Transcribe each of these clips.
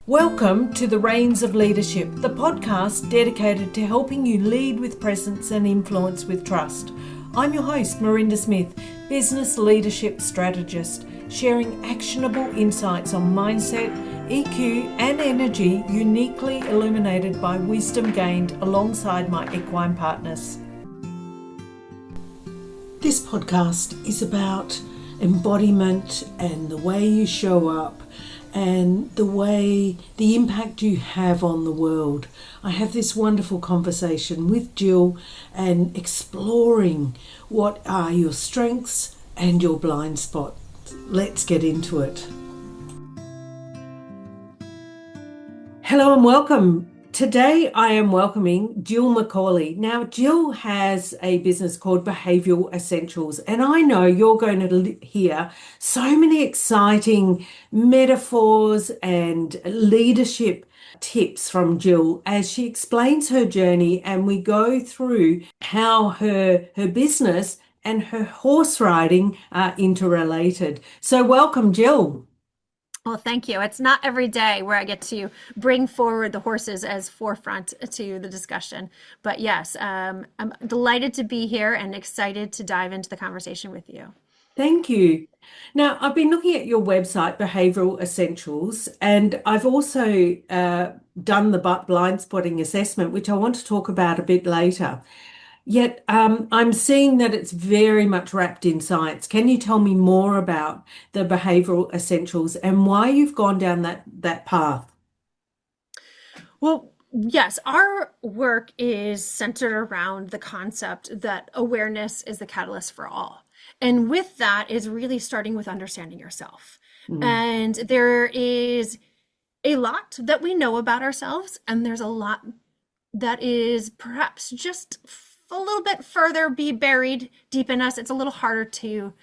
Welcome to The Reins of Leadership, the podcast dedicated to helping you lead with presence and influence with trust. I'm your host, Marinda Smith, business leadership strategist, sharing actionable insights on mindset, EQ, and energy uniquely illuminated by wisdom gained alongside my equine partners. This podcast is about embodiment and the way you show up and the impact you have on the world. I have this wonderful conversation with Jill and exploring what are your strengths and your blind spots. Let's get into it. Hello and welcome. Today I am welcoming Jill Macauley. Now, Jill has a business called Behavioural Essentials, and I know you're going to hear so many exciting metaphors and leadership tips from Jill as she explains her journey, and we go through how her business and her horse riding are interrelated. So welcome, Jill. Well, thank you. It's not every day where I get to bring forward the horses as forefront to the discussion. But yes, I'm delighted to be here and excited to dive into the conversation with you. Thank you. Now, I've been looking at your website, Behavioural Essentials, and I've also done the blind spotting assessment, which I want to talk about a bit later. Yet I'm seeing that it's very much wrapped in science. Can you tell me more about the behavioural essentials and why you've gone down that path? Well, yes, our work is centered around the concept that awareness is the catalyst for all. And with that is really starting with understanding yourself. And there is a lot that we know about ourselves, and there's a lot that is perhaps just a little bit further be buried deep in us. It's a little harder to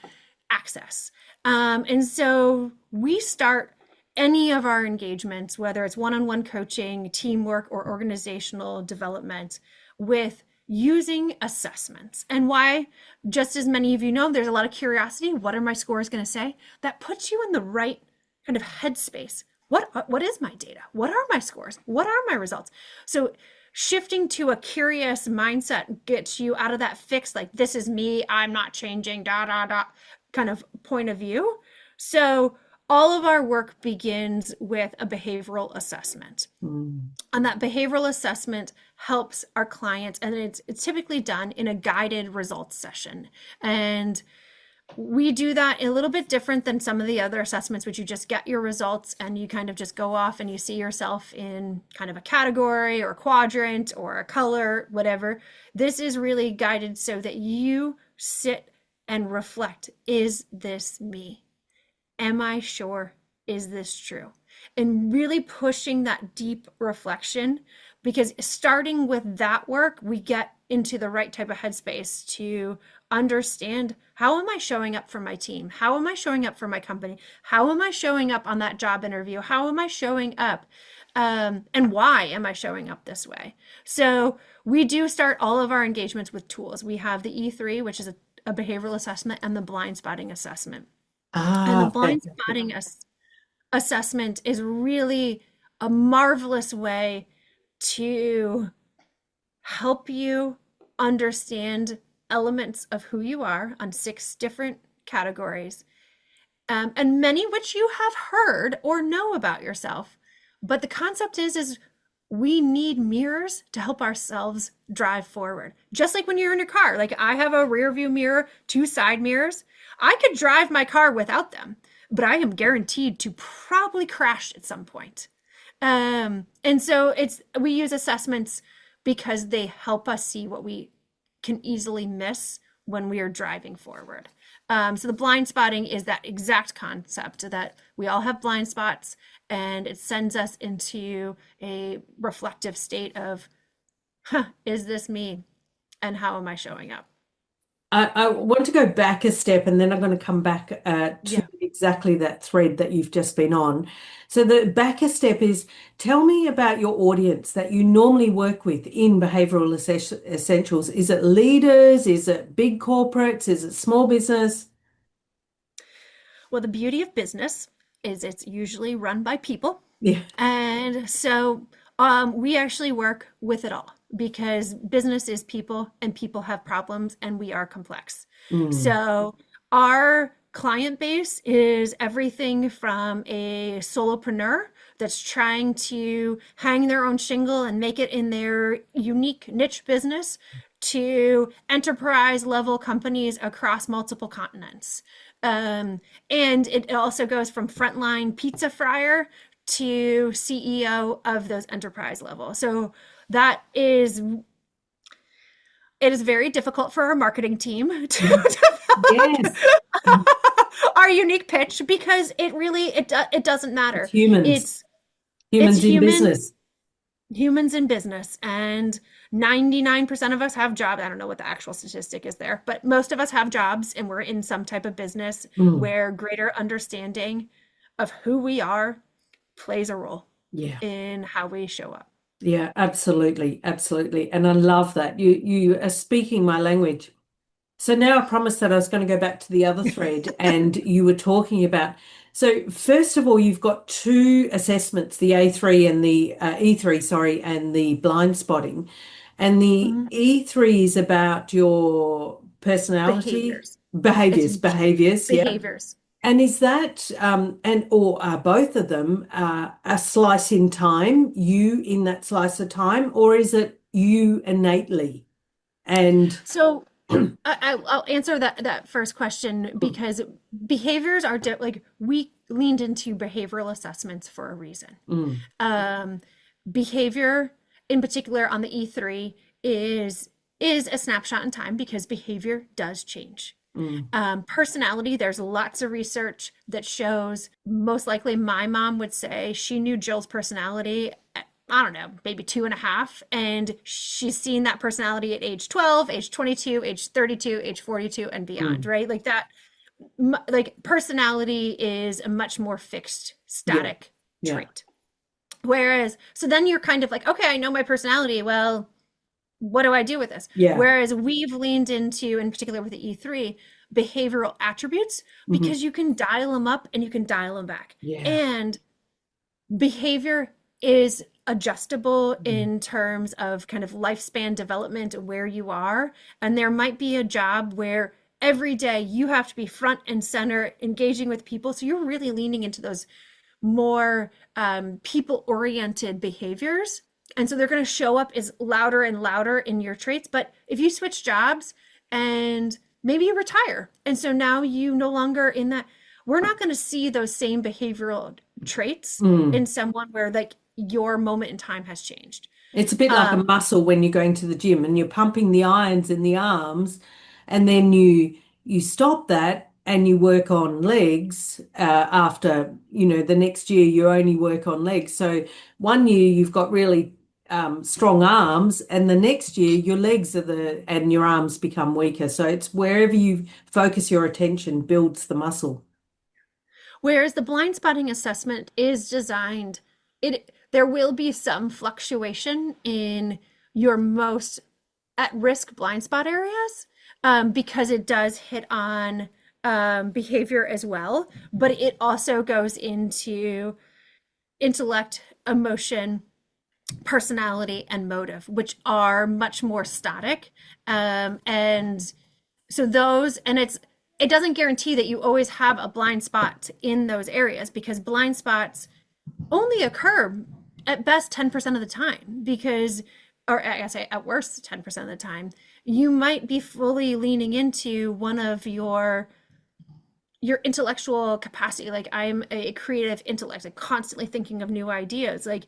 access. And so we start any of our engagements, whether it's one-on-one coaching, teamwork, or organizational development, with using assessments. And why, just as many of you know, there's a lot of curiosity. What are my scores going to say? That puts you in the right kind of headspace. What is my data? What are my scores? What are my results? So shifting to a curious mindset gets you out of that fixed, like, this is me, I'm not changing, kind of point of view. So all of our work begins with a behavioral assessment. And that behavioral assessment helps our clients, and it's typically done in a guided results session. And we do that a little bit different than some of the other assessments, which you just get your results and you kind of just go off and you see yourself in kind of a category or a quadrant or a color, whatever. This is really guided so that you sit and reflect. Is this me? Am I sure? Is this true? And really pushing that deep reflection, because starting with that work, we get into the right type of headspace to understand, how am I showing up for my team? How am I showing up for my company? How am I showing up on that job interview? How am I showing up? And why am I showing up this way? So we do start all of our engagements with tools. We have the E3, which is a behavioral assessment, and the blind spotting assessment. And the blind spotting assessment is really a marvelous way to help you understand elements of who you are on 6 different categories, and many which you have heard or know about yourself. But the concept is we need mirrors to help ourselves drive forward. Just like when you're in your car, like I have a rear view mirror, 2 side mirrors. I could drive my car without them, but I am guaranteed to probably crash at some point. And so we use assessments because they help us see what we can easily miss when we are driving forward. So the blind spotting is that exact concept that we all have blind spots, and it sends us into a reflective state of, is this me? And how am I showing up? I want to go back a step, and then I'm going to come back to exactly that thread that you've just been on. So the back a step is, tell me about your audience that you normally work with in Behavioural Essentials. Is it leaders? Is it big corporates? Is it small business? Well, the beauty of business is it's usually run by people. Yeah. And so we actually work with it all because business is people and people have problems and we are complex. Mm. So our client base is everything from a solopreneur that's trying to hang their own shingle and make it in their unique niche business to enterprise level companies across multiple continents. And it also goes from frontline pizza fryer to CEO of those enterprise level. So that is it is very difficult for our marketing team to develop Yes. Mm. our unique pitch because it doesn't It's matter. humans, It's humans in business. humans in business, and 99% of us have jobs. I don't know what the actual statistic is there, but most of us have jobs and we're in some type of business Mm. where greater understanding of who we are plays a role Yeah. in how we show up. Yeah, absolutely, absolutely. And I love that. You are speaking my language. So now I promised that I was going to go back to the other thread, and you were talking about. So first of all, you've got two assessments, the A3 and the E3, sorry, and the blind spotting. And the Mhm. E3 is about your personality, Behaviors. It's behaviors, yeah. behaviors. And is that and or are both of them a slice in time, you in that slice of time, or is it you innately? And So I'll answer that first question because behaviors are like we leaned into behavioral assessments for a reason. mm, Um, Behavior, in particular on the E3, is a snapshot in time because behavior does change. mm, Personality, there's lots of research that shows most likely my mom would say she knew Jill's personality at, I don't know, maybe 2.5. And she's seen that personality at age 12, age 22, age 32, age 42, and beyond, mm, right? Like that, like personality is a much more fixed, yeah, static yeah, trait. Whereas, so then you're kind of like, okay, I know my personality. Well, what do I do with this? yeah, Whereas we've leaned into, in particular with the E3, behavioral attributes mhm, because you can dial them up and you can dial them back. yeah, And behavior is adjustable mm, in terms of kind of lifespan development where you are. And there might be a job where every day you have to be front and center engaging with people. So you're really leaning into those more people oriented behaviors. And so they're going to show up as louder and louder in your traits. But if you switch jobs and maybe you retire, and so now you no longer in that, we're not going to see those same behavioral traits mm. in someone where like your moment in time has changed. It's a bit like a Um, muscle when you're going to the gym and you're pumping the irons in the arms, and then you stop that and you work on legs after, the next year you only work on legs. So one year you've got really strong arms, and the next year your legs are and your arms become weaker. So it's wherever you focus your attention builds the muscle. Whereas the blind spotting assessment is designed, it there will be some fluctuation in your most at risk blind spot areas because it does hit on behavior as well, but it also goes into intellect, emotion, personality, and motive, which are much more static. And so those, and it doesn't guarantee that you always have a blind spot in those areas because blind spots only occur at best 10% of the time because, or I guess at worst 10% of the time, you might be fully leaning into one of your intellectual capacity. Like I'm a creative intellect, like constantly thinking of new ideas. Like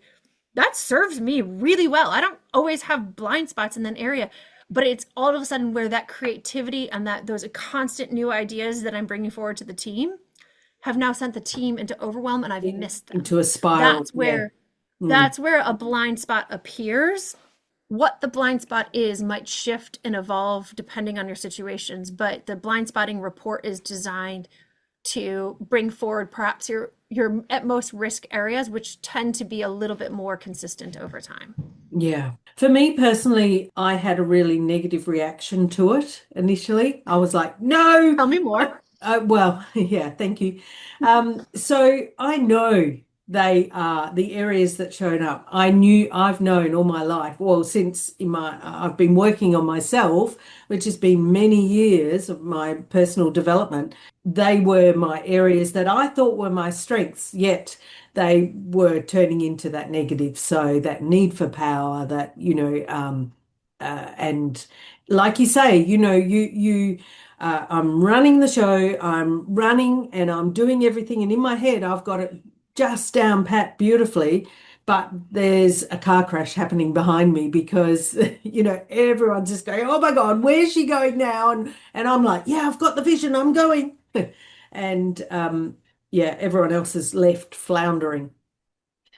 that serves me really well. I don't always have blind spots in that area, but it's all of a sudden where that creativity and that those constant new ideas that I'm bringing forward to the team have now sent the team into overwhelm and I've missed them. Into a spiral. That's Yeah. where Mm. that's where a blind spot appears. What the blind spot is might shift and evolve depending on your situations, but the blind spotting report is designed to bring forward perhaps your at most risk areas, which tend to be a little bit more consistent over time. Yeah. For me personally, I had a really negative reaction to it initially. I was like, no. Tell me more. Well, yeah, thank you. So I know. they are the areas that showed up. I've known all my life, well, since I've been working on myself, which has been many years of my personal development. They were my areas that I thought were my strengths, yet they were turning into that negative. So that need for power, and like you say, I'm running the show, I'm running and I'm doing everything. And in my head, I've got it just down pat beautifully. But there's a car crash happening behind me because, everyone's just going, oh my God, where's she going now? And I'm like, yeah, I've got the vision, I'm going. And yeah, everyone else is left floundering.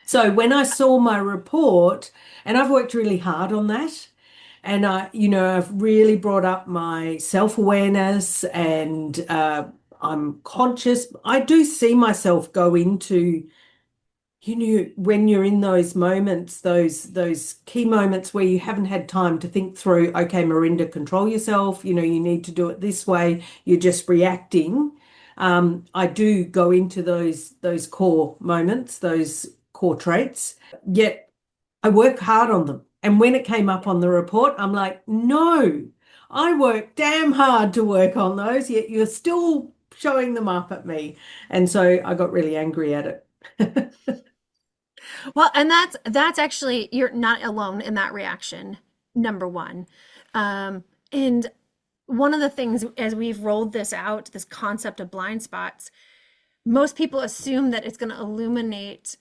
So when I saw my report, and I've worked really hard on that, and I've really brought up my self-awareness and I'm conscious. I do see myself go into, when you're in those moments, those key moments where you haven't had time to think through, okay, Marinda, control yourself, you need to do it this way, you're just reacting. I do go into those core moments, those core traits, yet I work hard on them. And when it came up on the report, I'm like, no, I work damn hard to work on those, yet you're still showing them up at me. And so I got really angry at it. Well, and that's actually, you're not alone in that reaction, number one. And one of the things as we've rolled this out, this concept of blind spots, most people assume that it's going to illuminate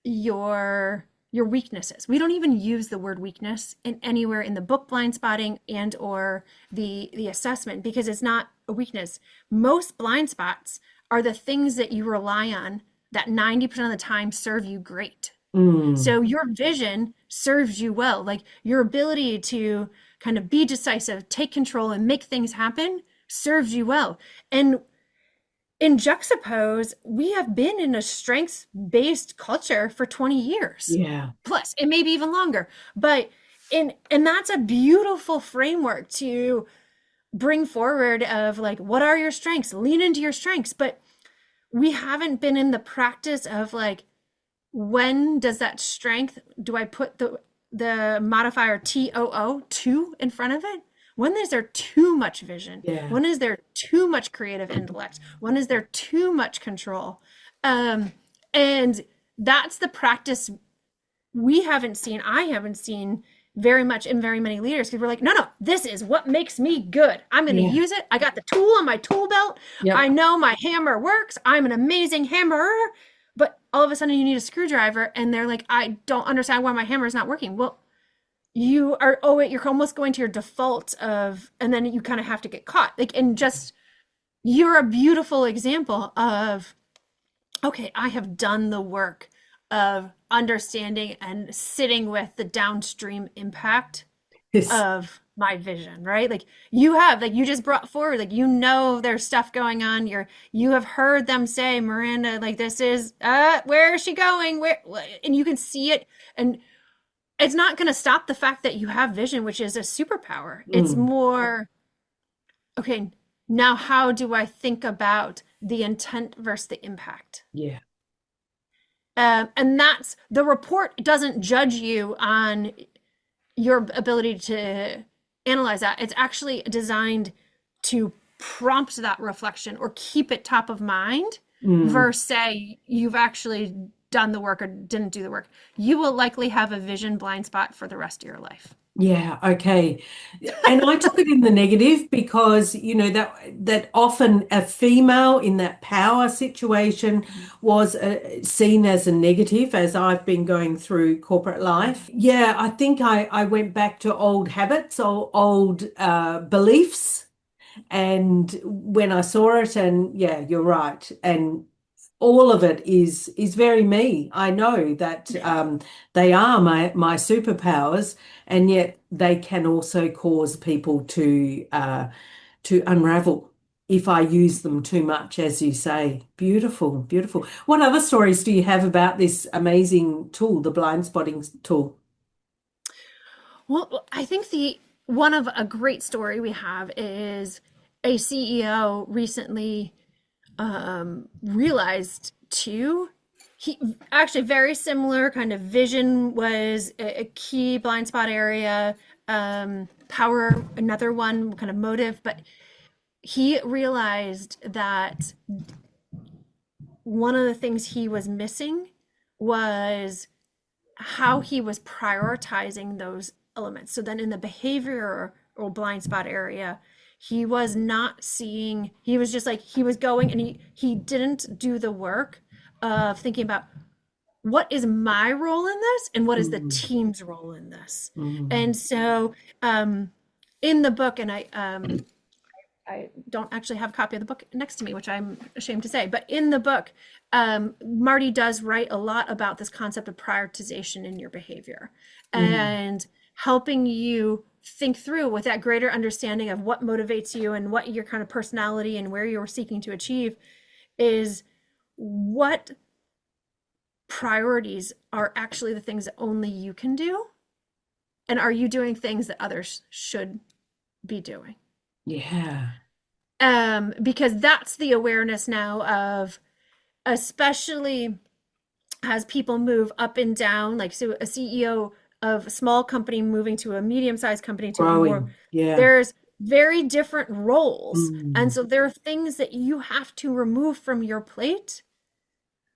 your weaknesses. We don't even use the word weakness in anywhere in the book Blind Spotting and or the assessment, because it's not a weakness. Most blind spots are the things that you rely on that 90% of the time serve you great. So your vision serves you well. Like your ability to kind of be decisive, take control, and make things happen serves you well. And in juxtapose, we have been in a strengths-based culture for 20 years. Yeah. Plus, it may be even longer. But and that's a beautiful framework to bring forward of like, what are your strengths? Lean into your strengths. But we haven't been in the practice of like, when does that strength, do I put the modifier TOO, two, in front of it? When is there too much vision? Yeah. When is there too much creative intellect? When is there too much control? And that's the practice I haven't seen very much in very many leaders, because we're like, no, this is what makes me good. I'm going to use it. I got the tool on my tool belt. Yep. I know my hammer works. I'm an amazing hammerer. But all of a sudden you need a screwdriver and they're like, I don't understand why my hammer is not working. Well, you're almost going to your default of, and then you kind of have to get caught. Like, and just, you're a beautiful example of, okay, I have done the work of understanding and sitting with the downstream impact of my vision, right? Like you just brought forward, like, there's stuff going on. You have heard them say, Miranda, like, this is, where is she going? And you can see it. And it's not going to stop the fact that you have vision, which is a superpower. It's more, okay, now how do I think about the intent versus the impact? Yeah. And that's, the report doesn't judge you on your ability to analyze that. It's actually designed to prompt that reflection or keep it top of mind versus say you've actually done the work or didn't do the work. You will likely have a vision blind spot for the rest of your life. Yeah, okay. And I took it in the negative because, that often a female in that power situation was seen as a negative as I've been going through corporate life. Yeah, I think I went back to old habits or old beliefs. And when I saw it, and yeah, you're right. And all of it is very me. I know that they are my superpowers, and yet they can also cause people to unravel if I use them too much, as you say. Beautiful, beautiful. What other stories do you have about this amazing tool, the blind spotting tool? Well, I think one of a great story we have is a CEO recently realized too, he actually very similar kind of vision was a key blind spot area, power another one, kind of motive, but he realized that one of the things he was missing was how he was prioritizing those elements. So then in the behavior or blind spot area, he was not seeing, he was just like, he was going and he didn't do the work of thinking about what is my role in this and what is the Mm, team's role in this. mm, And so in the book, and I don't actually have a copy of the book next to me, which I'm ashamed to say. But in the book, Marty does write a lot about this concept of prioritization in your behavior mm. and helping you think through with that greater understanding of what motivates you and what your kind of personality and where you're seeking to achieve is what priorities are actually the things that only you can do. And are you doing things that others should be doing? Yeah. Because that's the awareness now of, especially as people move up and down, like so a CEO of a small company moving to a medium-sized company to a more, Growing. Yeah. there's very different roles. And Mm. so there are things that you have to remove from your plate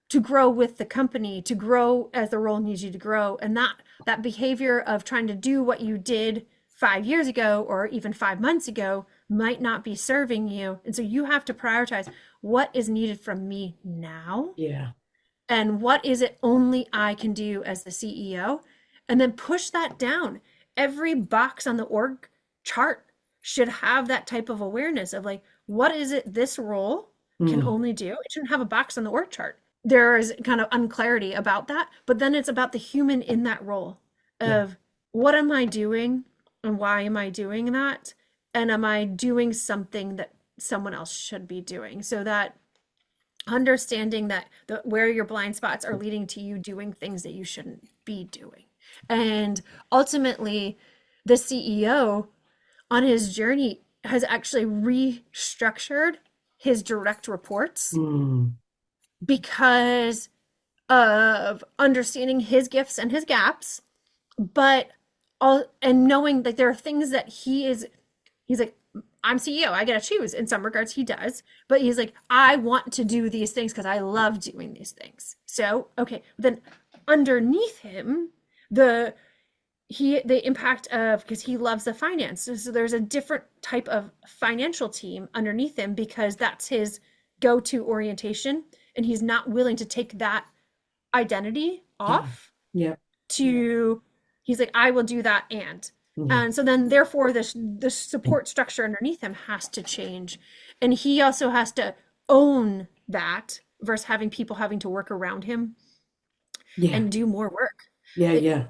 to grow with the company, to grow as the role needs you to grow. And that behavior of trying to do what you did 5 years ago or even 5 months ago might not be serving you. And so you have to prioritize what is needed from me now Yeah. and what is it only I can do as the CEO, and then push that down. Every box on the org chart should have that type of awareness of like, what is it this role can Mm. only do? It shouldn't have a box on the org chart. There is kind of unclarity about that, but then it's about the human in that role Yeah. of what am I doing and why am I doing that? And am I doing something that someone else should be doing? So that understanding that where your blind spots are leading to you doing things that you shouldn't be doing. And ultimately, the CEO on his journey has actually restructured his direct reports Mm. because of understanding his gifts and his gaps, but all and knowing that there are things that he's like, I'm CEO, I get to choose. In some regards, he does, but he's like, I want to do these things because I love doing these things. So, okay, then underneath him, the the impact of, because he loves the finance, so there's a different type of financial team underneath him because that's his go-to orientation, and he's not willing to take that identity Yeah. off Yeah. to, he's like, I will do that. Yeah. And so then therefore the support structure underneath him has to change. And he also has to own that versus having people having to work around him Yeah. and do more work. Yeah. It, Yeah.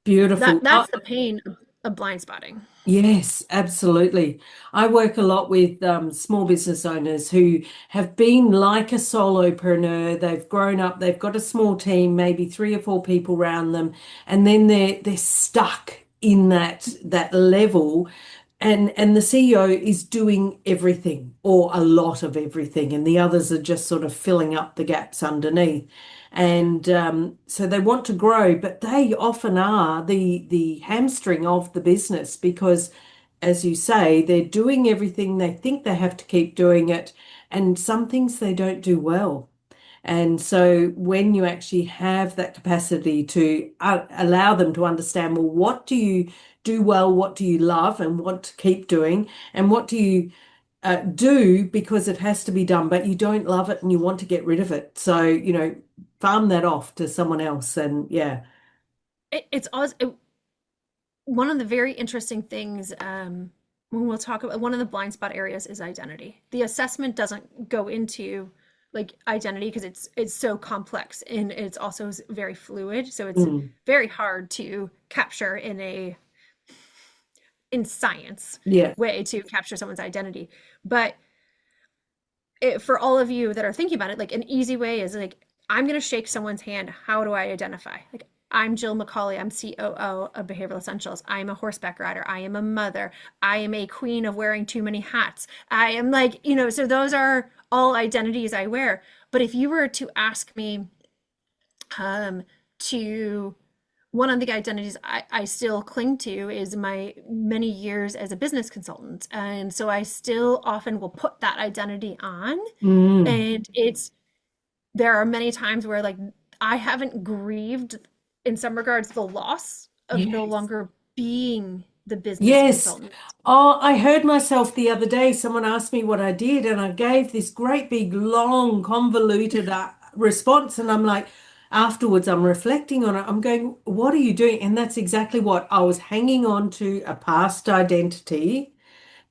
Beautiful. that's the pain of blind spotting. Yes, absolutely. I work a lot with small business owners who have been like a solopreneur. They've grown up, they've got a small team, maybe three or four people around them, and then they're stuck in that level. And the CEO is doing everything or a lot of everything, and the others are just sort of filling up the gaps underneath. And so they want to grow, but they often are the hamstring of the business because, as you say, they're doing everything. They think they have to keep doing it, and some things they don't do well. And so when you actually have that capacity to allow them to understand, well, what do you do well? What do you love and want to keep doing? And what do you do because it has to be done, but you don't love it and you want to get rid of it. So, farm that off to someone else. And yeah. It's also one of the very interesting things, when we'll talk about one of the blind spot areas is identity. The assessment doesn't go into like identity because it's so complex and it's also very fluid. So it's Mm, very hard to capture in science yeah. way to capture someone's identity. But for all of you that are thinking about it, like an easy way is like, I'm going to shake someone's hand. How do I identify? Like, I'm Jill Macauley. I'm COO of Behavioral Essentials. I am a horseback rider. I am a mother. I am a queen of wearing too many hats. I am like, so those are all identities I wear. But if you were to ask me, to one of the identities I still cling to is my many years as a business consultant. And so I still often will put that identity on. Mm. And there are many times where like I haven't grieved in some regards the loss of no Yes. longer being the business Yes. consultant. Oh, I heard myself the other day. Someone asked me what I did, and I gave this great big, long, convoluted response. And I'm like, afterwards, I'm reflecting on it. I'm going, what are you doing? And that's exactly what I was hanging on to a past identity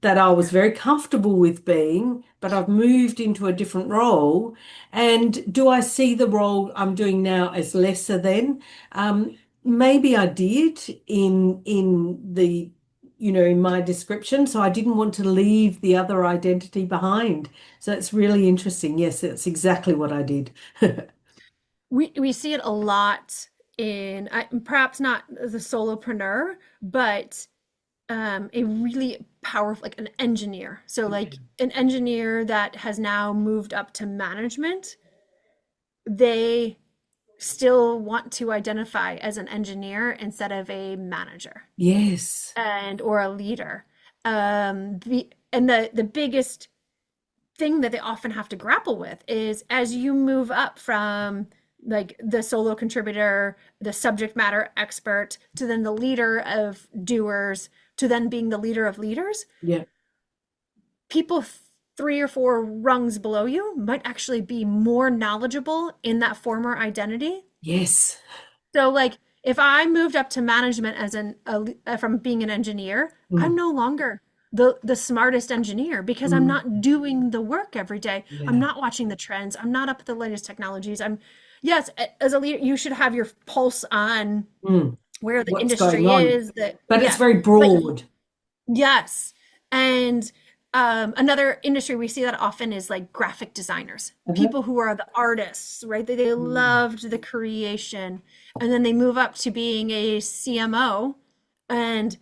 that I was very comfortable with being, but I've moved into a different role. And do I see the role I'm doing now as lesser than? Maybe I did in my description. So I didn't want to leave the other identity behind. So it's really interesting. Yes, that's exactly what I did. We see it a lot in perhaps not the solopreneur, but a really powerful, like an engineer. So like an engineer that has now moved up to management, they still want to identify as an engineer instead of a manager Yes. and or a leader. The biggest thing that they often have to grapple with is as you move up from like the solo contributor, the subject matter expert, to then the leader of doers, to then being the leader of leaders, Yeah. people three or four rungs below you might actually be more knowledgeable in that former identity. Yes. So like if I moved up to management as from being an engineer, I'm Mm. no longer the smartest engineer because I'm Mm. not doing the work every day. I'm Yeah. not watching the trends. I'm not up at the latest technologies. Yes, as a leader, you should have your pulse on Mm. where the What's going industry on? is, that But it's yeah. very But broad. yes. And another industry we see that often is like graphic designers, Uh-huh. people who are the artists, right? They Mm. loved the creation. And then they move up to being a CMO. And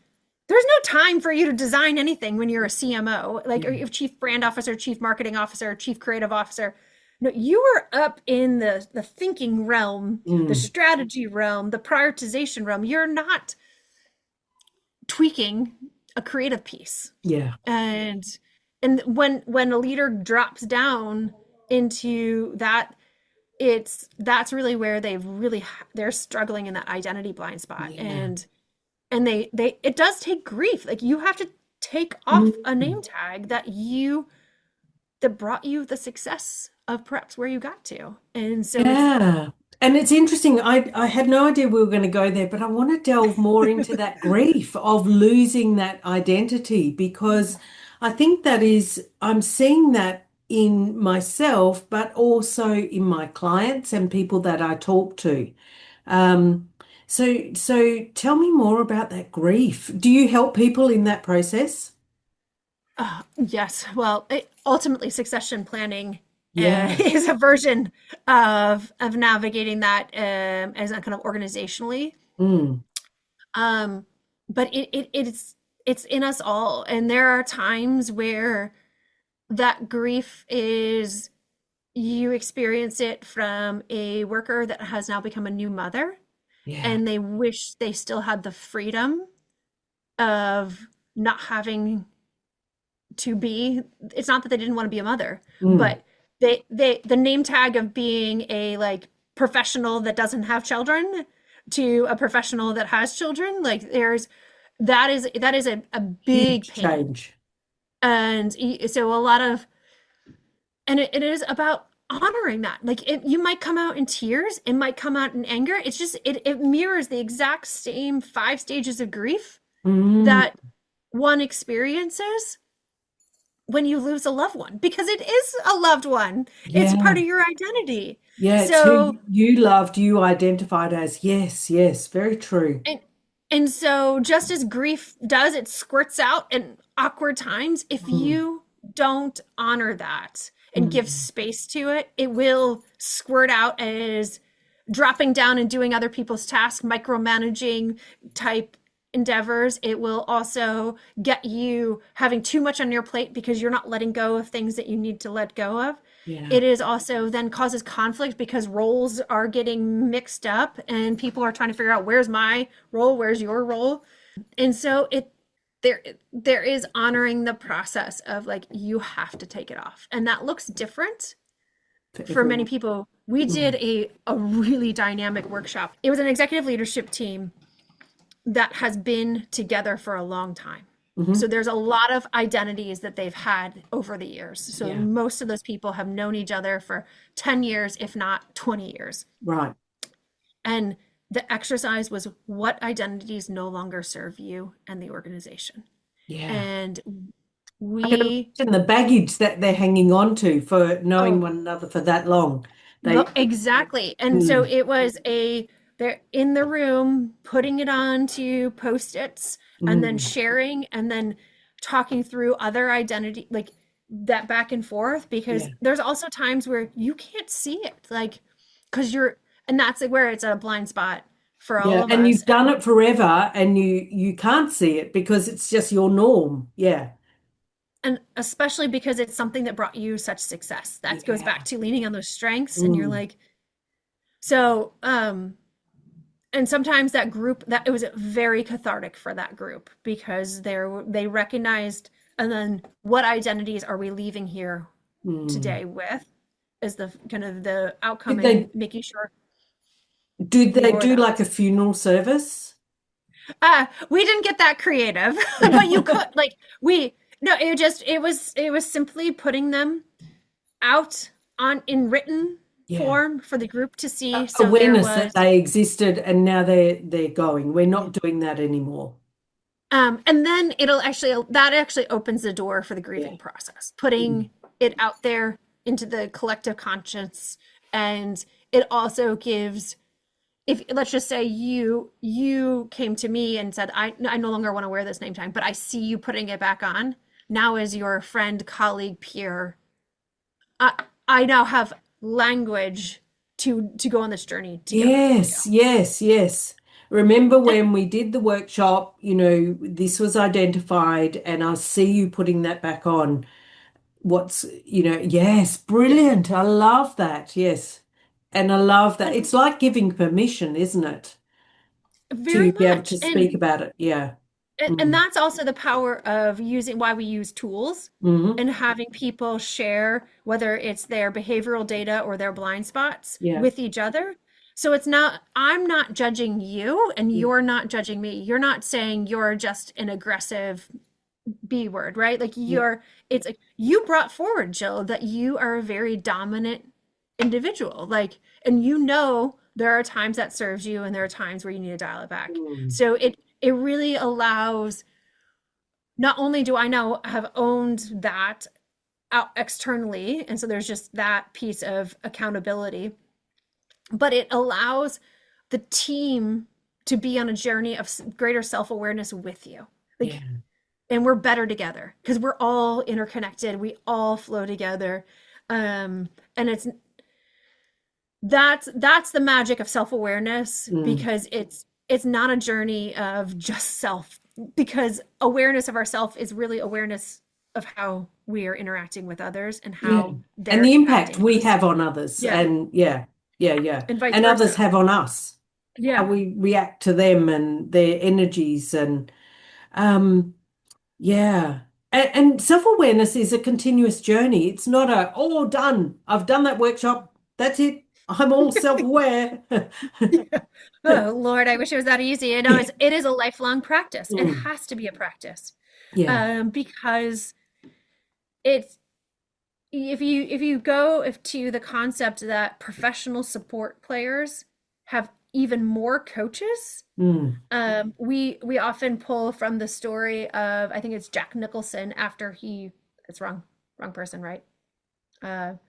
there's no time for you to design anything when you're a CMO, like or Yeah. you're chief brand officer, chief marketing officer, chief creative officer. No, you are up in the thinking realm, the Mm. strategy realm, the prioritization realm. You're not tweaking a creative piece. Yeah. And when a leader drops down into that, that's really where they're struggling in that identity blind spot. Yeah. And they it does take grief. Like you have to take off a name Mm. tag that brought you the success of perhaps where you got to. And so it's Yeah. And it's interesting. I had no idea we were going to go there, but I want to delve more into that grief of losing that identity because I think I'm seeing that in myself, but also in my clients and people that I talk to. Um, so tell me more about that grief. Do you help people in that process? yes. Well, ultimately, succession planning Yeah. is a version of navigating that as a kind of organizationally. Mm. Um, but it's in us all, and there are times where that grief is you experience it from a worker that has now become a new mother, Yeah. and they wish they still had the freedom of not having to be, it's not that they didn't want to be a mother, Mm. but the name tag of being a like professional that doesn't have children to a professional that has children, like that is a big Huge pain. change. And so a lot of, and it is about honoring that. Like you might come out in tears, it might come out in anger. It's just it mirrors the exact same 5 stages of grief Mm. that one experiences when you lose a loved one, because it is a loved one. It's Yeah. part of your identity. Yeah, it's who So you loved, you identified as. Yes, yes, very true. and and so just as grief does, it squirts out in awkward times. If Mm. you don't honor that and give Mm. space to it, it will squirt out as dropping down and doing other people's tasks, micromanaging type endeavors. It will also get you having too much on your plate because you're not letting go of things that you need to let go of. Yeah. It is also then causes conflict because roles are getting mixed up and people are trying to figure out where's my role, where's your role. And so there is honoring the process of like you have to take it off. And that looks different For for many everyone. people. We did Mm. a really dynamic workshop. It was an executive leadership team that has been together for a long time. So Hmm. there's a lot of identities that they've had over the years. So Yeah. most of those people have known each other for 10 years, if not 20 years. Right. And the exercise was what identities no longer serve you and the organization. Yeah. And I can we, imagine the baggage that they're hanging on to for knowing oh, one another for that long. well, They, exactly. And so mm, it was they're in the room putting it on to post-its and then mm, sharing and then talking through other identity, like that back and forth, because yeah. there's also times where you can't see it, like, because and that's like where it's a blind spot for all Yeah. of And us. you've done it forever and you can't see it because it's just your norm. Yeah. And especially because it's something that brought you such success. That goes back Yeah. to leaning on those strengths. And you're Mm, like, so, and sometimes that group that it was very cathartic for that group because they recognized and then what identities are we leaving here mm. today with is the kind of the outcome Did and they making sure did we they bore do that. like a funeral service? We didn't get that creative, but you could like we no, it was simply putting them out on in written Yeah. form for the group to see. So there Awareness that was they existed and now they're going. We're not doing that anymore. and then that actually opens the door for the Yeah. grieving process, Mm. putting it out there into the collective conscience. And it also gives, if let's just say you came to me and said, I no longer want to wear this name tag, but I see you putting it back on. Now as your friend, colleague, peer, I now have language to go on this journey together with you. Yes, yes, yes. Remember when we did the workshop, this was identified, and I see you putting that back on. Yes, brilliant. I love that. Yes. And I love that. And It's like giving permission, isn't it? very To be able much. to speak about it. Yeah. And Mm. that's also the power of using why we use tools Hmm. and having people share whether it's their behavioral data or their blind spots Yeah. with each other. So it's not, I'm not judging you and you're not judging me. You're not saying you're just an aggressive B word, right? Like Yeah. it's like you brought forward, Jill, that you are a very dominant individual. Like, and there are times that serves you and there are times where you need to dial it back. Mm. So it really allows, not only do I now have owned that out externally, and so there's just that piece of accountability, but it allows the team to be on a journey of greater self-awareness with you. Yeah. Like, and we're better together because we're all interconnected. We all flow together. And that's the magic of self-awareness Mm. because it's not a journey of just self, because awareness of ourself is really awareness of how we are interacting with others and Yeah. how And they're the impact impacting we us. have on others. Yeah, And yeah, yeah, yeah. and vice And others versa. have on us, how Yeah. we react to them and their energies. And um, yeah. And self-awareness is a continuous journey. It's not done. I've done that workshop. That's it. I'm all self-aware. Oh Lord, I wish it was that easy. No, it is a lifelong practice. It Mm. has to be a practice. Yeah. Because it's if you go to the concept that professional support players have even more coaches, Mm. we often pull from the story of, I think it's Jack Nicholson after it's wrong person, right?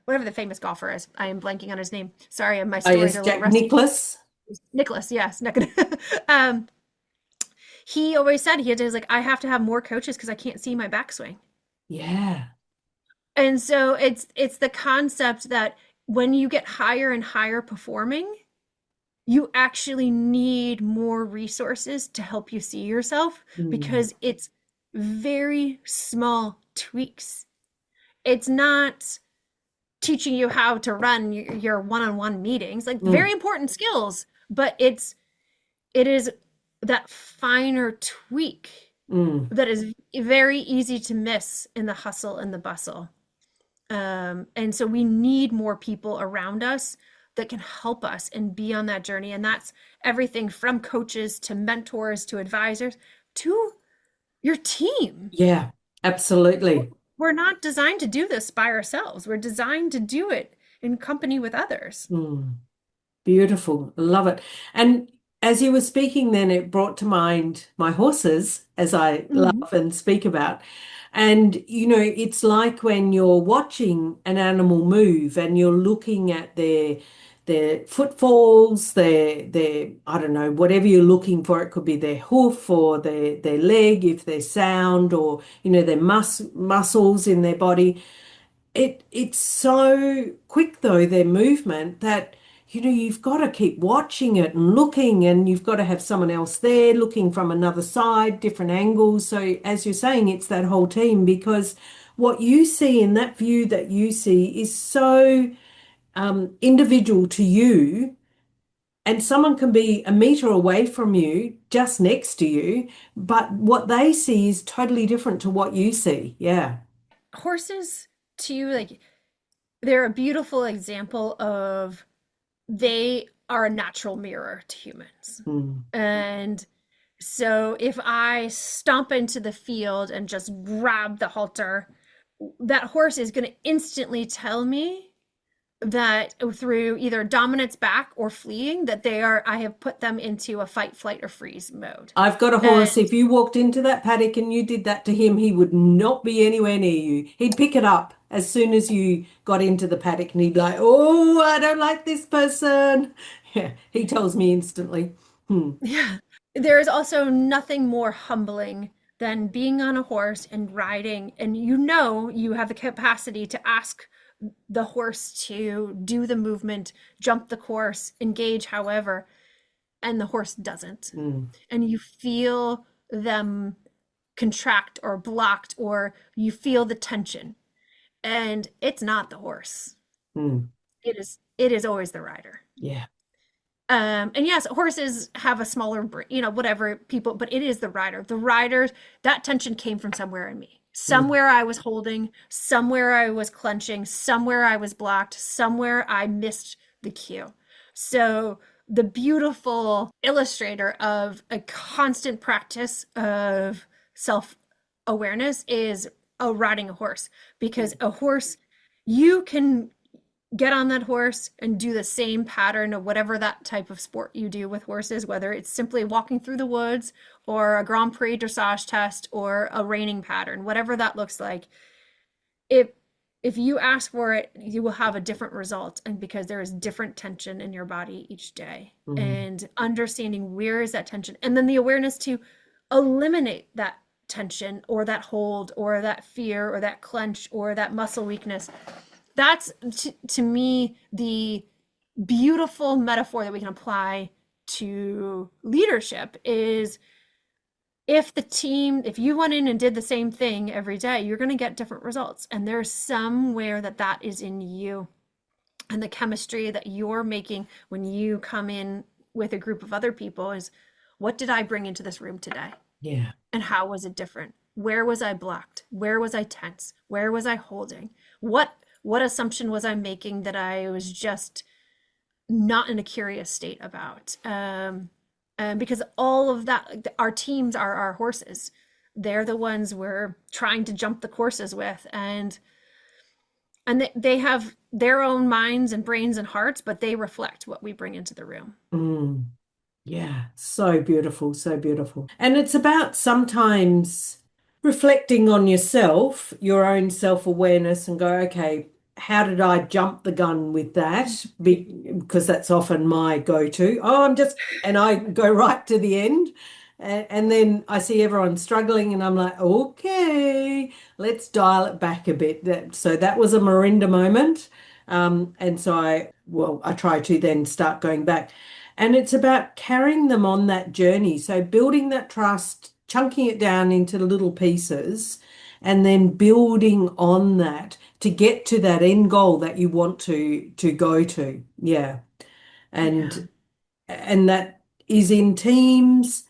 Whatever the famous golfer is. I am blanking on his name. Sorry, my Oh, stories yes, are a little Jack rusty. Nicholas. Nicholas, yes. um, he always said he was like, I have to have more coaches because I can't see my backswing. Yeah. And so it's the concept that when you get higher and higher performing, you actually need more resources to help you see yourself Mm. because it's very small tweaks. It's not teaching you how to run your one-on-one meetings, like very Mm, important skills, but it is that finer tweak mm. that is very easy to miss in the hustle and the bustle. And so we need more people around us that can help us and be on that journey. And that's everything from coaches to mentors to advisors to your team. Yeah, absolutely. We're not designed to do this by ourselves. We're designed to do it in company with others. Mm. Beautiful. Love it. And as you were speaking, then it brought to mind my horses, as I Mhm. love and speak about. And, it's like when you're watching an animal move and you're looking at their footfalls, I don't know, whatever you're looking for. It could be their hoof or their leg, if they're sound, or, their muscles in their body. It's so quick though, their movement, that you've got to keep watching it and looking, and you've got to have someone else there looking from another side, different angles. So as you're saying, it's that whole team, because what you see in that view that you see is so individual to you, and someone can be a meter away from you, just next to you, but what they see is totally different to what you see. Yeah. Horses, too, like they're a beautiful example of they are a natural mirror to humans. Mm. And so if I stomp into the field and just grab the halter, that horse is going to instantly tell me that through either dominance back or fleeing that I have put them into a fight, flight, or freeze mode. I've got a horse. And If you walked into that paddock and you did that to him, he would not be anywhere near you. He'd pick it up as soon as you got into the paddock, and he'd be like, "Oh, I don't like this person." Yeah, he tells me instantly. Hmm. yeah, there is also nothing more humbling than being on a horse and riding, and you have the capacity to ask the horse to do the movement, jump the course, engage however, and the horse doesn't. Mm, And you feel them contract or blocked, or you feel the tension. And it's not the horse. mm. It is always the rider. Yeah. And yes, horses have a smaller brain, whatever people, but it is the rider. The rider, that tension came from somewhere in me. Mm, Somewhere I was holding, somewhere I was clenching, somewhere I was blocked, somewhere I missed the cue. So the beautiful illustrator of a constant practice of self-awareness is riding a horse, because a horse, you can get on that horse and do the same pattern of whatever that type of sport you do with horses, whether it's simply walking through the woods or a Grand Prix dressage test or a reining pattern, whatever that looks like. If if you ask for it, you will have a different result, and because there is different tension in your body each day, mm, and understanding where is that tension, and then the awareness to eliminate that tension or that hold or that fear or that clench or that muscle weakness. That's to me the beautiful metaphor that we can apply to leadership is, if you went in and did the same thing every day, you're going to get different results. And there's somewhere that is in you, and the chemistry that you're making when you come in with a group of other people is, what did I bring into this room today? yeah. And how was it different? Where was I blocked? Where was I tense? Where was I holding? What assumption was I making that I was just not in a curious state about? Because all of that, our teams are our horses. They're the ones we're trying to jump the courses with, and they have their own minds and brains and hearts, but they reflect what we bring into the room. Mm. Yeah, so beautiful, so beautiful. And it's about sometimes reflecting on yourself, your own self-awareness, and go, okay, how did I jump the gun with that? Because that's often my go-to. Oh, and I go right to the end. And then I see everyone struggling, and I'm like, okay, let's dial it back a bit. So that was a Marinda moment. And so I try to then start going back. And it's about carrying them on that journey. So building that trust, chunking it down into little pieces, and then building on that to get to that end goal that you want to go to. Yeah. Yeah. And that is in teams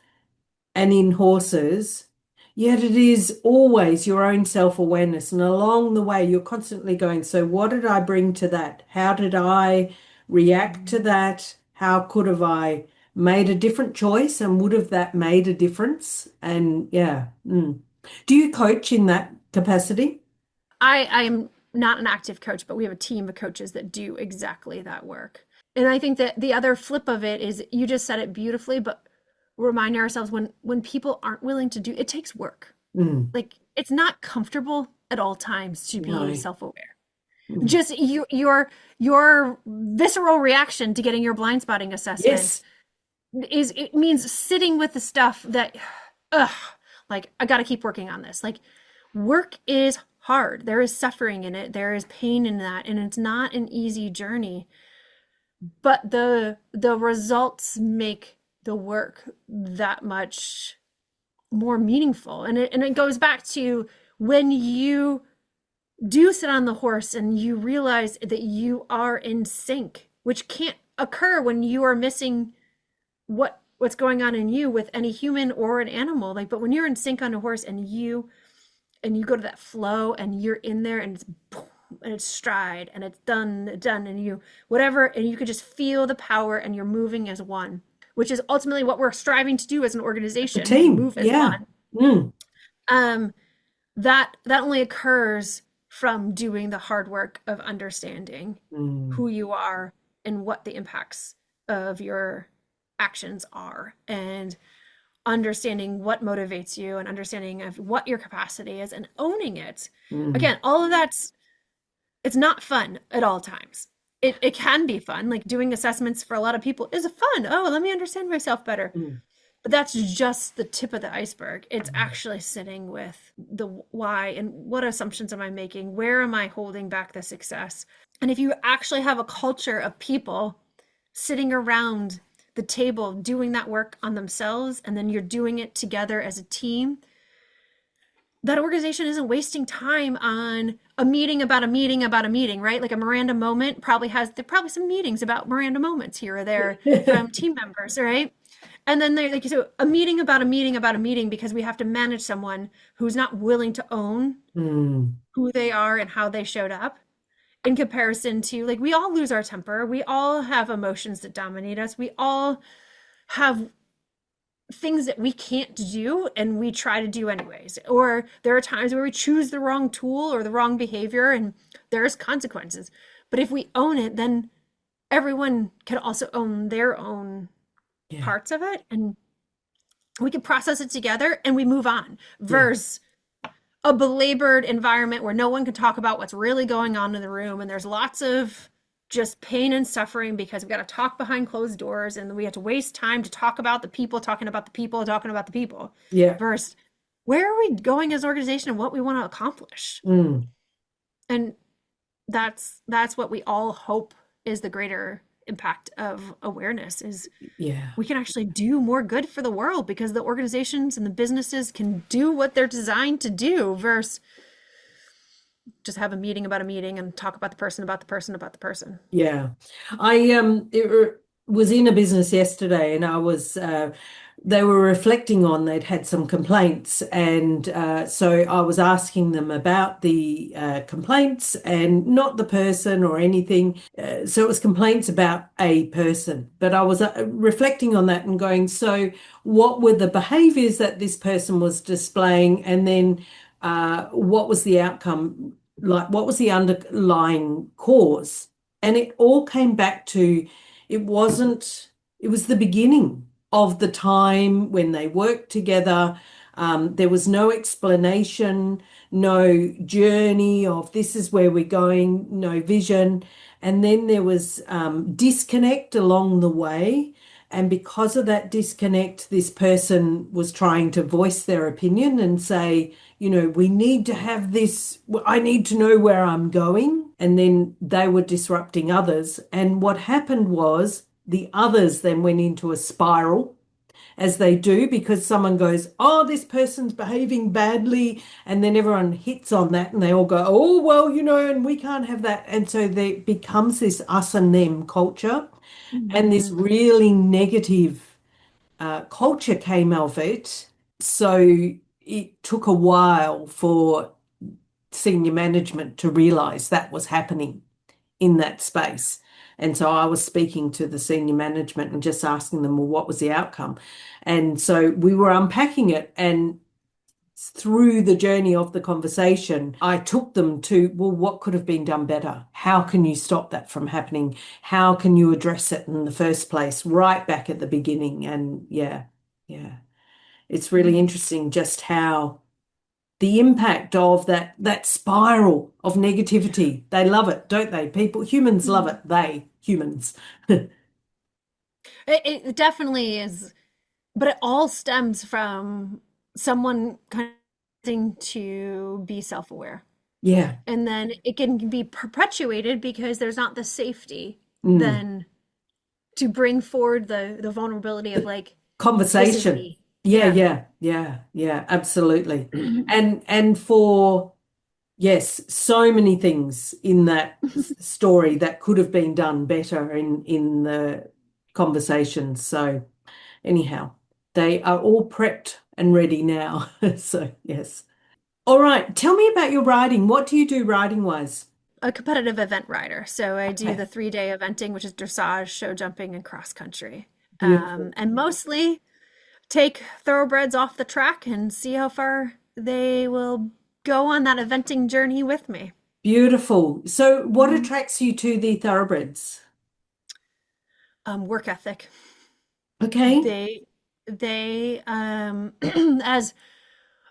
and in horses, yet it is always your own self-awareness. And along the way, you're constantly going, so what did I bring to that? How did I react to that? How could have I made a different choice? And would have that made a difference? And yeah. Do you coach in that capacity? I am not an active coach, but we have a team of coaches that do exactly that work. And I think that the other flip of it is you just said it beautifully, but reminding ourselves when people aren't willing to do it takes work. Mm, Like it's not comfortable at all times to be no. self-aware. Mm. Just your visceral reaction to getting your blind spotting assessment Yes. is it means sitting with the stuff that ugh, like I got to keep working on this. Like work is hard. There is suffering in it. There is pain in that, and it's not an easy journey. But the results make the work that much more meaningful. And it goes back to when you do sit on the horse and you realize that you are in sync, which can't occur when you are missing what's going on in you with any human or an animal. Like, but when you're in sync on a horse and you go to that flow and you're in there and it's boom, and it's stride and it's done and you whatever and you can just feel the power and you're moving as one, which is ultimately what we're striving to do as an A organization, team. move as Yeah. one. Mm, um that only occurs from doing the hard work of understanding mm, who you are and what the impacts of your actions are, and understanding what motivates you and understanding of what your capacity is and owning it. mm, Again, all of that's it's not fun at all times. It can be fun. Like doing assessments for a lot of people is fun. Oh, let me understand myself better. mm. But that's just the tip of the iceberg. It's actually sitting with the why and what assumptions am I making? Where am I holding back the success? And if you actually have a culture of people sitting around the table doing that work on themselves, and then you're doing it together as a team, that organization isn't wasting time on a meeting about a meeting about a meeting, right? Like a Miranda moment there probably some meetings about Miranda moments here or there from team members, right? And then they're like, so a meeting about a meeting about a meeting because we have to manage someone who's not willing to own Mm, who they are and how they showed up in comparison to like we all lose our temper. We all have emotions that dominate us. We all have things that we can't do and we try to do anyways. Or there are times where we choose the wrong tool or the wrong behavior and there's consequences. But if we own it, then everyone can also own their own yeah. parts of it and we can process it together and we move on Yeah. versus a belabored environment where no one can talk about what's really going on in the room and there's lots of just pain and suffering because we've got to talk behind closed doors and we have to waste time to talk about the people talking about the people talking about the people Yeah. versus where are we going as an organization and what we want to accomplish. Mm, And that's what we all hope is the greater impact of awareness is yeah. we can actually do more good for the world because the organizations and the businesses can do what they're designed to do versus just have a meeting about a meeting and talk about the person about the person about the person. Yeah. I was in a business yesterday and I was they were reflecting on they'd had some complaints and so I was asking them about the complaints and not the person or anything. So it was complaints about a person. But I was reflecting on that and going, so what were the behaviors that this person was displaying and then what was the outcome? Like what was the underlying cause? And it all came back to it was the beginning of the time when they worked together. There was no explanation, no journey of this is where we're going, no vision. And then there was disconnect along the way. And because of that disconnect, this person was trying to voice their opinion and say, we need to have this, I need to know where I'm going. And then they were disrupting others. And what happened was the others then went into a spiral as they do because someone goes, oh, this person's behaving badly. And then everyone hits on that and they all go, oh, well, and we can't have that. And so there becomes this us and them culture and this Mhm. really negative culture came of it. So it took a while for senior management to realize that was happening in that space. And so I was speaking to the senior management and just asking them, well, what was the outcome? And so we were unpacking it. And through the journey of the conversation, I took them to, well, what could have been done better? How can you stop that from happening? How can you address it in the first place, right back at the beginning? And yeah, it's really interesting just how the impact of that spiral of negativity. They love it, don't they? People, humans love Mhm. it. Humans. It definitely is, but it all stems from someone kind of needing to be self-aware. Yeah. And then it can be perpetuated because there's not the safety Mm. then to bring forward the vulnerability of like, this is Conversation. me. Yeah, Yeah. yeah, yeah, yeah, absolutely. And for yes, so many things in that story that could have been done better in the conversations. So anyhow, they are all prepped and ready now. So yes. All right, tell me about your riding. What do you do riding wise? A competitive event rider. So I do Okay, the 3 day eventing, which is dressage, show jumping, and cross country. beautiful. And mostly take thoroughbreds off the track and see how far they will go on that eventing journey with me. Beautiful. So what Mhm. attracts you to the thoroughbreds? Work ethic. Okay. They as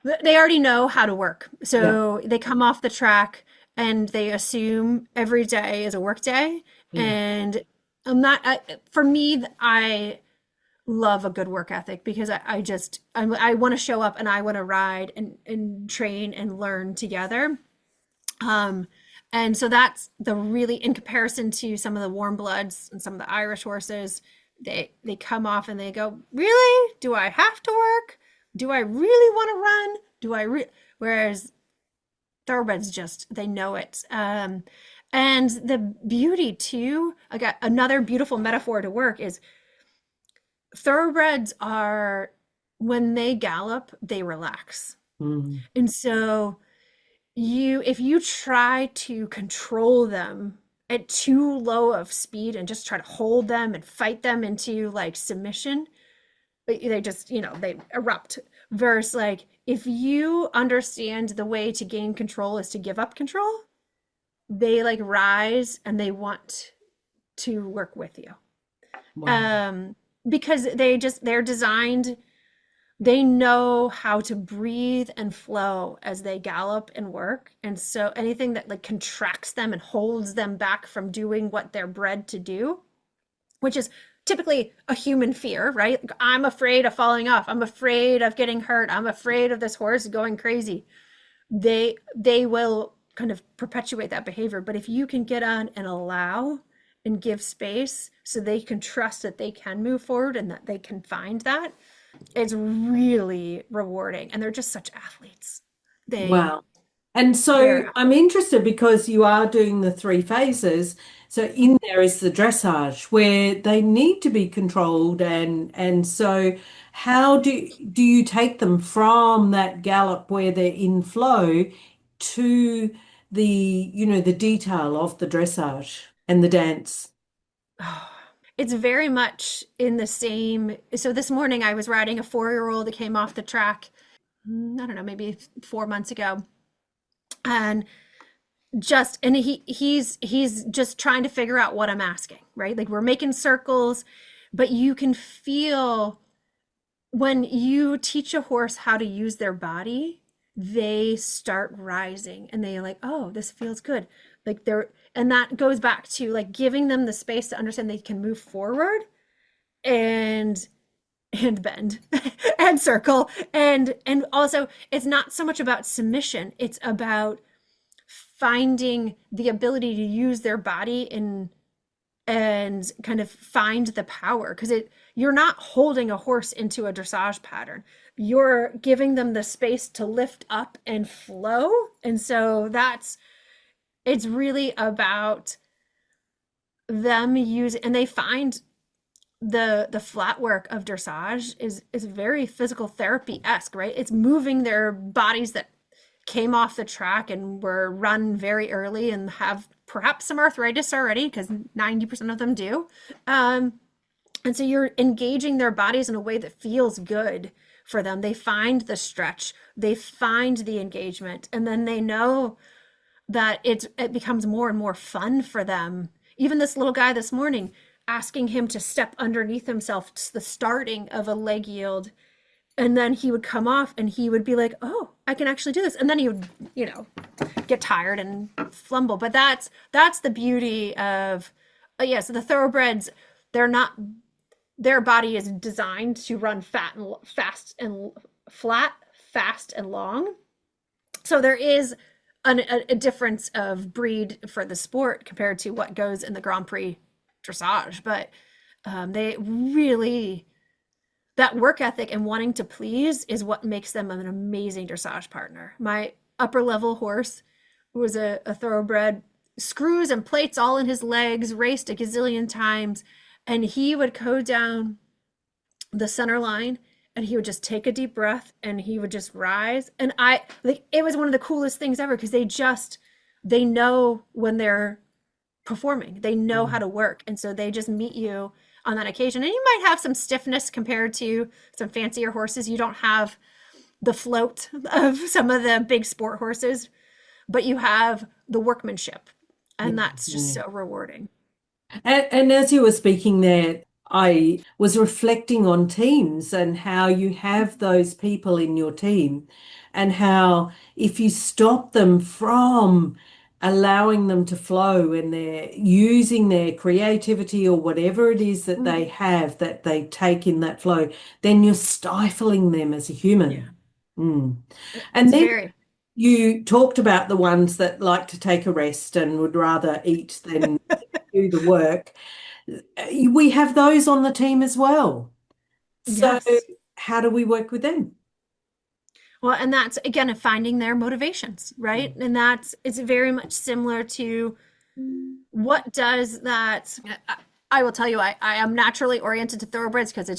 they already know how to work. Yeah. So they come off the track and they assume every day is a work day. Yeah. And I'm not, for me, I love a good work ethic because I want to show up and I want to ride and train and learn together. Um, and so that's the really, in comparison to some of the warm bloods and some of the Irish horses, they come off and they go, really? Do I have to work? Do I really want to run? Whereas thoroughbreds just they know it. And the beauty too, I got another beautiful metaphor to work is thoroughbreds are when they gallop, they relax. Mm. And so if you try to control them at too low of speed and just try to hold them and fight them into like submission, they just they erupt. Versus like if you understand the way to gain control is to give up control, they like rise and they want to work with you. Wow. um because they're designed, they know how to breathe and flow as they gallop and work. And so anything that like contracts them and holds them back from doing what they're bred to do, which is typically a human fear, right? Like, I'm afraid of falling off. I'm afraid of getting hurt. I'm afraid of this horse going crazy. They will kind of perpetuate that behavior. But if you can get on and allow and give space so they can trust that they can move forward and that they can find that, it's really rewarding. And they're just such athletes. They Wow. And so they're I'm interested because you are doing the three phases. So in there is the dressage where they need to be controlled and so how do you take them from that gallop where they're in flow to the detail of the dressage and the dance? oh, it's very much in the same. So this morning I was riding a 4-year-old that came off the track, I don't know, maybe 4 months ago. And he's just trying to figure out what I'm asking, right? Like we're making circles, but you can feel when you teach a horse how to use their body, they start rising and they're like, oh, this feels good. Like and that goes back to like giving them the space to understand they can move forward and bend and circle. And also it's not so much about submission, it's about finding the ability to use their body and kind of find the power, because you're not holding a horse into a dressage pattern. You're giving them the space to lift up and flow. And so it's really about them using, and they find the flat work of dressage is very physical therapy-esque, right? It's moving their bodies that came off the track and were run very early and have perhaps some arthritis already, because 90% of them do. And so you're engaging their bodies in a way that feels good for them. They find the stretch, they find the engagement, and then they know that it becomes more and more fun for them. Even this little guy this morning, asking him to step underneath himself, to the starting of a leg yield, and then he would come off and he would be like, oh, I can actually do this. And then he would, get tired and flumble. But that's the beauty of, so the thoroughbreds, their body is designed to run fast and flat, fast and long. So there is a difference of breed for the sport compared to what goes in the Grand Prix dressage. But they really, that work ethic and wanting to please is what makes them an amazing dressage partner. My upper level horse was a thoroughbred, screws and plates all in his legs, raced a gazillion times, and he would go down the center line and he would just take a deep breath and he would just rise. And it was one of the coolest things ever, because they know when they're performing, they know how to work. And so they just meet you on that occasion. And you might have some stiffness compared to some fancier horses. You don't have the float of some of the big sport horses, but you have the workmanship. And that's just so rewarding. And as you were speaking there, I was reflecting on teams and how you have those people in your team, and how if you stop them from allowing them to flow and they're using their creativity or whatever it is that they have that they take in that flow, then you're stifling them as a human. Yeah. And It's then you talked about the ones that like to take a rest and would rather eat than do the work. We have those on the team as well. So Yes. how do we work with them? Well, and that's again finding their motivations, right? And it's very much similar to what does that. I will tell you, I am naturally oriented to thoroughbreds because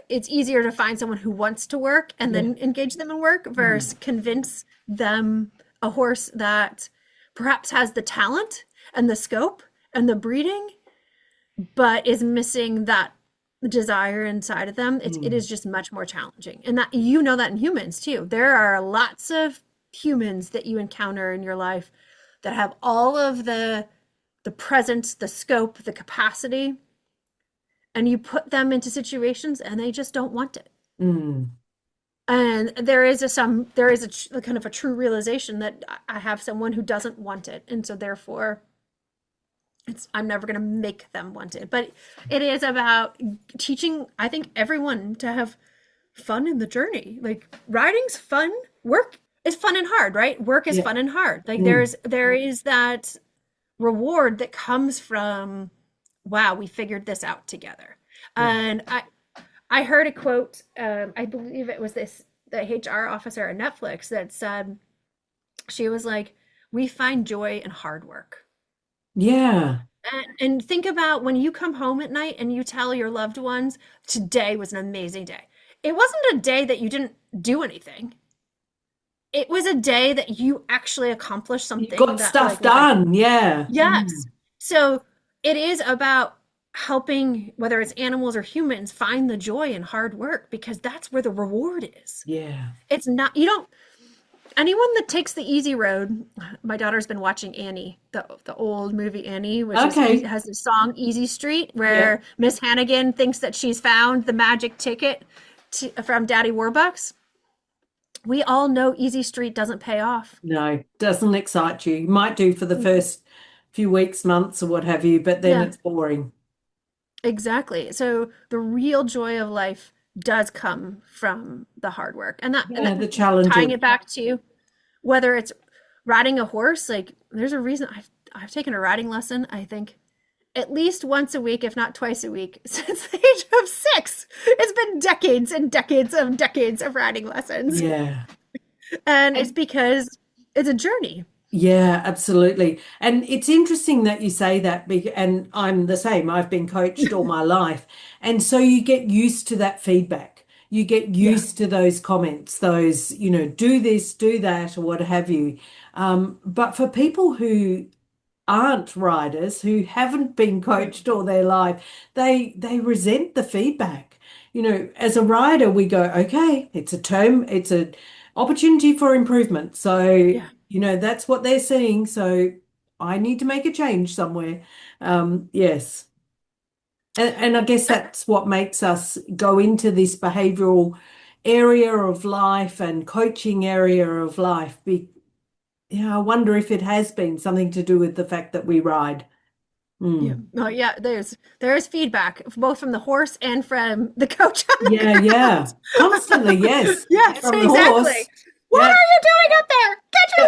it's easier to find someone who wants to work and then engage them in work versus convince them a horse that perhaps has the talent and the scope and the breeding, but is missing that desire inside of them. It is just much more challenging. And that, that in humans too. There are lots of humans that you encounter in your life that have all of the presence, the scope, the capacity, and you put them into situations and they just don't want it. And there is a kind of a true realization that I have someone who doesn't want it, and so therefore I'm never going to make them want it. But it is about teaching, I think, everyone to have fun in the journey. Like, riding's fun, work is fun and hard, right? Work is fun and hard. Like there is that reward that comes from, wow, we figured this out together. And I heard a quote, I believe it was the HR officer at Netflix that said, she was like, we find joy in hard work. Yeah. And think about when you come home at night and you tell your loved ones, today was an amazing day. It wasn't a day that you didn't do anything. It was a day that you actually accomplished something. You got stuff done. Yeah. Yes. So it is about helping, whether it's animals or humans, find the joy in hard work, because that's where the reward is. Yeah. It's not, anyone that takes the easy road. My daughter's been watching Annie, the old movie Annie, which has the song Easy Street, where Miss Hannigan thinks that she's found the magic ticket from Daddy Warbucks. We all know Easy Street doesn't pay off. No, doesn't excite you. You might do for the first few weeks, months, or what have you, but then it's boring. Exactly. So the real joy of life does come from the hard work, and the challenge. Tying it back to whether it's riding a horse, like there's a reason I've taken a riding lesson, I think, at least once a week, if not twice a week, since the age of 6. It's been decades and decades of riding lessons. Yeah. And it's And because it's a journey. yeah, absolutely. And it's interesting that you say that, and I'm the same. I've been coached all my life. And so you get used to that feedback. You get Yeah. used to those comments, those, do this, do that, or what have you. But for people who aren't riders, who haven't been coached all their life, they resent the feedback. As a rider, we go, okay, it's a opportunity for improvement. So, Yeah. that's what they're seeing. So I need to make a change somewhere. Yes. And I guess that's what makes us go into this behavioral area of life and coaching area of life. Yeah, I wonder if it has been something to do with the fact that we ride. Yeah. Mm. Oh, yeah. There's feedback both from the horse and from the coach on the Yeah, ground. yeah. Constantly, yes. Yes, From the exactly. horse. What Yeah, are you doing up there? Get yeah, your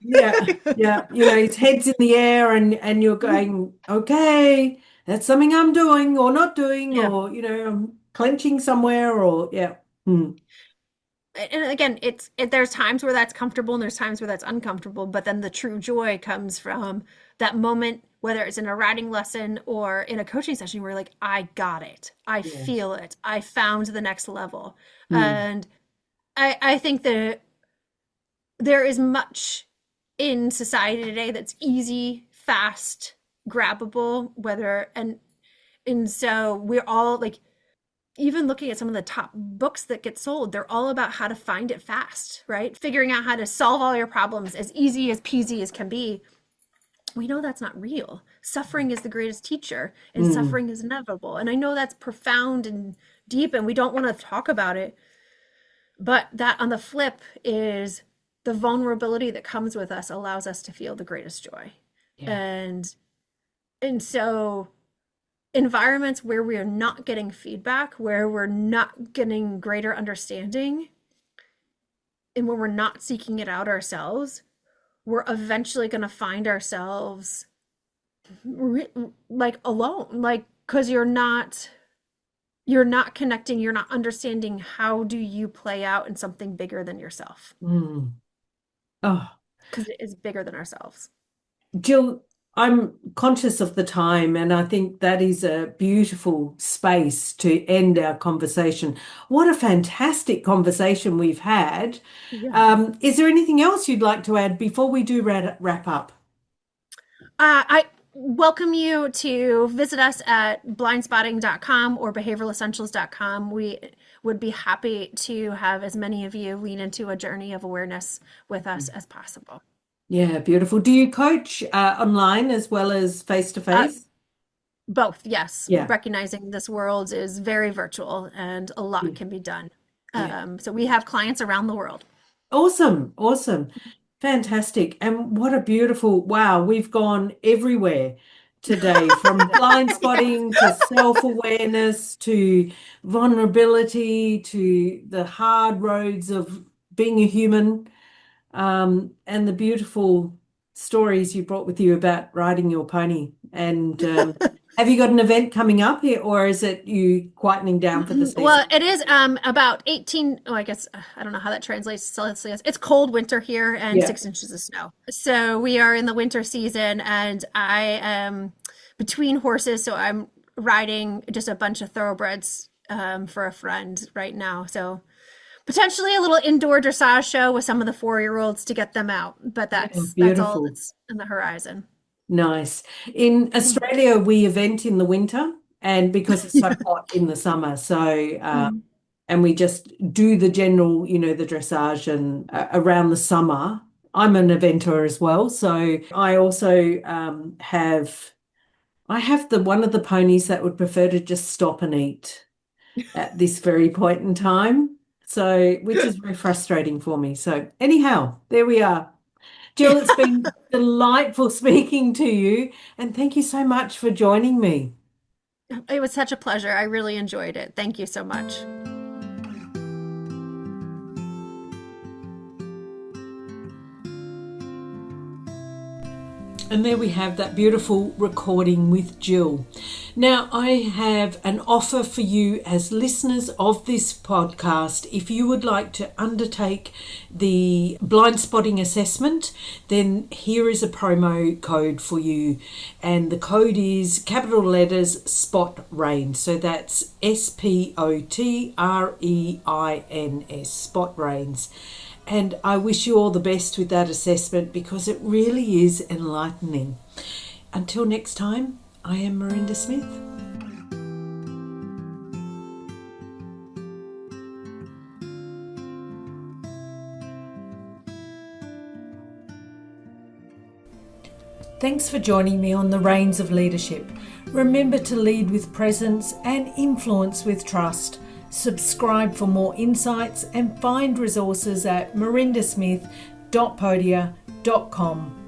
yeah, legs down. yeah. His head's in the air and you're going, okay, that's something I'm doing or not doing, Yeah. or, I'm clenching somewhere or yeah. Mm. And again, there's times where that's comfortable and there's times where that's uncomfortable, but then the true joy comes from that moment, whether it's in a riding lesson or in a coaching session where you're like, I got it. I Yeah. feel it. I found the next level. Mm. And I think that there is much in society today that's easy, fast, grabbable, and so we're all like, even looking at some of the top books that get sold, they're all about how to find it fast, right? Figuring out how to solve all your problems as easy as peasy as can be. We know that's not real. Suffering is the greatest teacher, and Mm. suffering is inevitable. And I know that's profound and deep, and we don't want to talk about it. But that on the flip is the vulnerability that comes with us allows us to feel the greatest joy. Yeah. And so environments where we are not getting feedback, where we're not getting greater understanding, and when we're not seeking it out ourselves, we're eventually going to find ourselves like alone, like because you're not connecting, you're not understanding how do you play out in something bigger than yourself, Mm. Oh. because it is bigger than ourselves. Jill, I'm conscious of the time, and I think that is a beautiful space to end our conversation. What a fantastic conversation we've had. Yeah. Is there anything else you'd like to add before we do wrap up? I welcome you to visit us at blindspotting.com or behavioralessentials.com. We would be happy to have as many of you lean into a journey of awareness with us as possible. Yeah, beautiful. Do you coach online as well as face to Uh, face? Both, yes. Yeah, Recognizing this world is very virtual and a lot yeah, can be done. yeah. So we have clients around the world. Awesome, awesome. Fantastic. And what a beautiful, wow, we've gone everywhere today from blind Yes. spotting to self-awareness to vulnerability to the hard roads of being a human, and the beautiful stories you brought with you about riding your pony. And have you got an event coming up here, or is it you quietening down for the season? Well, it is about 18. Oh, I guess I don't know how that translates to Celsius. It's cold winter here and Yeah. 6 inches of snow. So we are in the winter season, and I am between horses. So I'm riding just a bunch of thoroughbreds for a friend right now. So potentially a little indoor dressage show with some of the 4-year-olds to get them out. But Yeah, that's all beautiful. that's in the horizon. Nice. In Australia, we event in the winter, and because it's so hot in the summer, so Mhm. and we just do the general, the dressage and around the summer. I'm an eventer as well, so I also I have the one of the ponies that would prefer to just stop and eat at this very point in time. So, which is very frustrating for me. So, anyhow, there we are. Jill, it's been delightful speaking to you, and thank you so much for joining me. It was such a pleasure. I really enjoyed it. Thank you so much. And there we have that beautiful recording with Jill. Now, I have an offer for you as listeners of this podcast. If you would like to undertake the blind spotting assessment, then here is a promo code for you. And the code is capital letters SPOT RAIN. So that's SPOTREINS, SPOT RAINS. And I wish you all the best with that assessment because it really is enlightening. Until next time, I am Miranda Smith. Thanks for joining me on the Reins of Leadership. Remember to lead with presence and influence with trust. Subscribe for more insights and find resources at mirindasmith.podia.com.